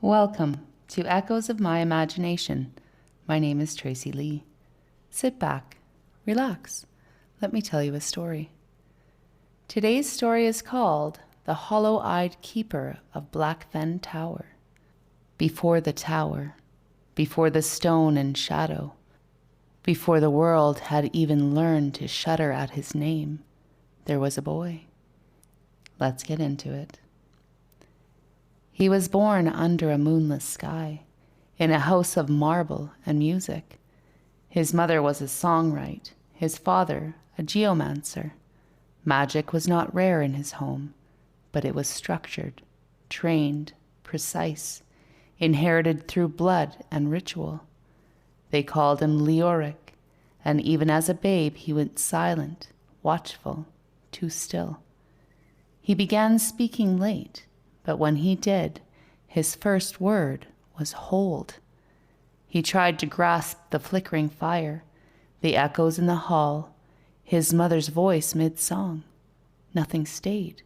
Welcome to Echoes of My Imagination. My name is Tracy Lee. Sit back, relax. Let me tell you a story. Today's story is called The Hollow-Eyed Keeper of Blackfen Tower. Before the tower, before the stone and shadow, before the world had even learned to shudder at his name, there was a boy. Let's get into it. He was born under a moonless sky, in a house of marble and music. His mother was a songwriter, his father a geomancer. Magic was not rare in his home, but it was structured, trained, precise, inherited through blood and ritual. They called him Leoric, and even as a babe he went silent, watchful, too still. He began speaking late, but when he did, his first word was hold. He tried to grasp the flickering fire, the echoes in the hall, his mother's voice mid-song. Nothing stayed,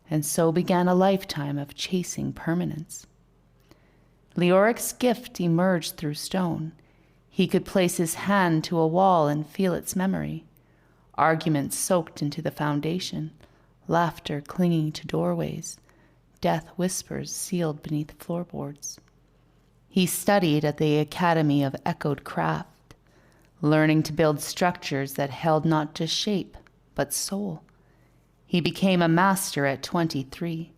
and so began a lifetime of chasing permanence. Leoric's gift emerged through stone. He could place his hand to a wall and feel its memory. Arguments soaked into the foundation, laughter clinging to doorways, death whispers sealed beneath floorboards. He studied at the Academy of Echoed Craft, learning to build structures that held not just shape, but soul. He became a master at 23.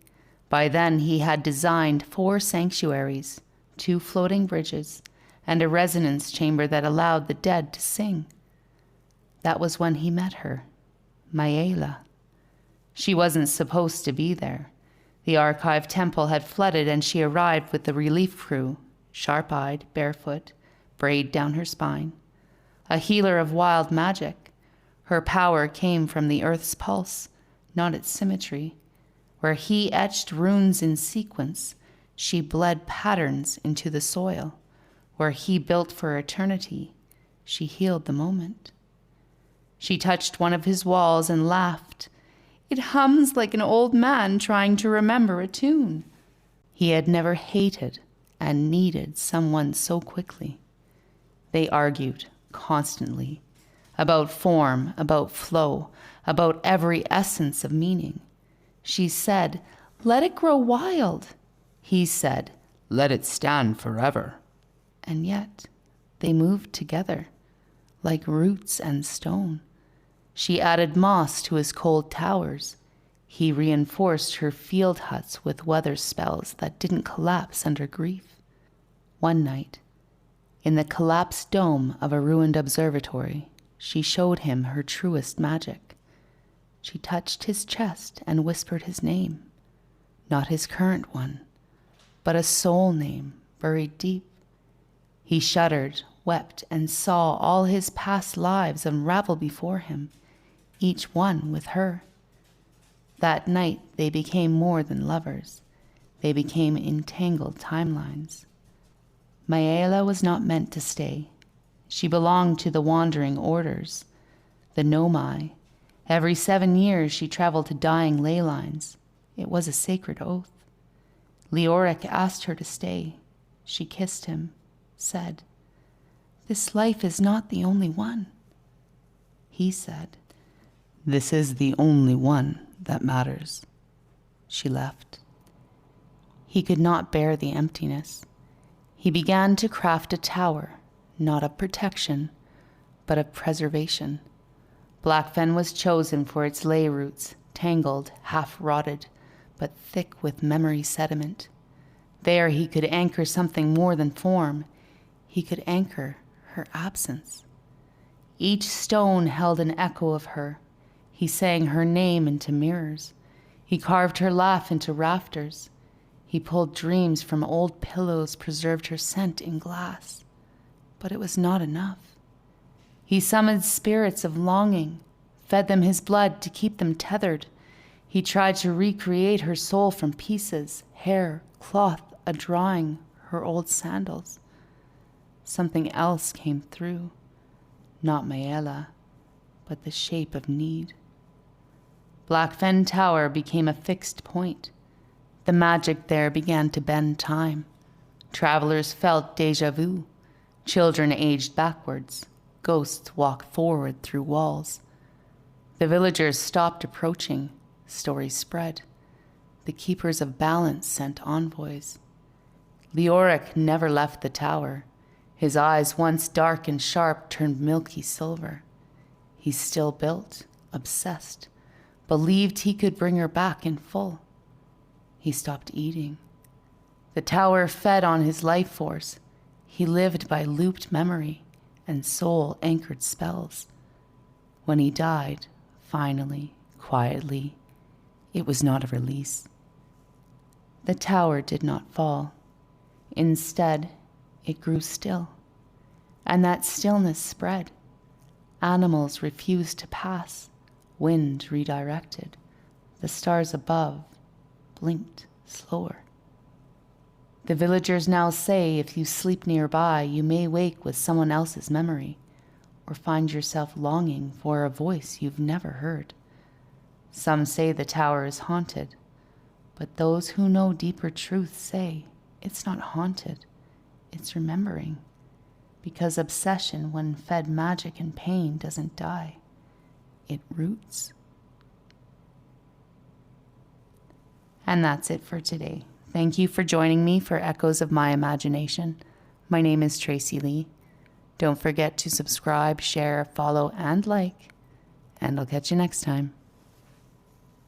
By then he had designed 4 sanctuaries, 2 floating bridges, and a resonance chamber that allowed the dead to sing. That was when he met her, Maela. She wasn't supposed to be there. The archive temple had flooded and she arrived with the relief crew, sharp-eyed, barefoot, braid down her spine. A healer of wild magic. Her power came from the earth's pulse, not its symmetry. Where he etched runes in sequence, she bled patterns into the soil. Where he built for eternity, she healed the moment. She touched one of his walls and laughed. It hums like an old man trying to remember a tune. He had never hated and needed someone so quickly. They argued constantly about form, about flow, about every essence of meaning. She said, "Let it grow wild." He said, "Let it stand forever." And yet they moved together like roots and stone. She added moss to his cold towers. He reinforced her field huts with weather spells that didn't collapse under grief. One night, in the collapsed dome of a ruined observatory, she showed him her truest magic. She touched his chest and whispered his name, not his current one, but a soul name buried deep. He shuddered, wept, and saw all his past lives unravel before him, each one with her. That night they became more than lovers. They became entangled timelines. Maela was not meant to stay. She belonged to the wandering orders, the Nomai. Every 7 years she traveled to dying ley lines. It was a sacred oath. Leoric asked her to stay. She kissed him, said, "This life is not the only one." He said, "This is the only one that matters." She left. He could not bear the emptiness. He began to craft a tower, not of protection, but of preservation. Blackfen was chosen for its ley roots, tangled, half-rotted, but thick with memory sediment. There he could anchor something more than form. He could anchor her absence. Each stone held an echo of her. He sang her name into mirrors. He carved her laugh into rafters. He pulled dreams from old pillows, preserved her scent in glass. But it was not enough. He summoned spirits of longing, fed them his blood to keep them tethered. He tried to recreate her soul from pieces, hair, cloth, a drawing, her old sandals. Something else came through, not Maela, but the shape of need. Blackfen Tower became a fixed point. The magic there began to bend time. Travelers felt déjà vu. Children aged backwards. Ghosts walked forward through walls. The villagers stopped approaching. Stories spread. The keepers of balance sent envoys. Leoric never left the tower. His eyes, once dark and sharp, turned milky silver. He still built, obsessed, believed he could bring her back in full. He stopped eating. The tower fed on his life force. He lived by looped memory and soul-anchored spells. When he died, finally, quietly, it was not a release. The tower did not fall. Instead, it grew still. And that stillness spread. Animals refused to pass. Wind redirected. The stars above blinked slower. The villagers now say if you sleep nearby, you may wake with someone else's memory, or find yourself longing for a voice you've never heard. Some say the tower is haunted, but those who know deeper truth say it's not haunted, it's remembering. Because obsession, when fed magic and pain, doesn't die. It roots. And that's it for today. Thank you for joining me for Echoes of My Imagination. My name is Tracy Lee. Don't forget to subscribe, share, follow, and like. And I'll catch you next time.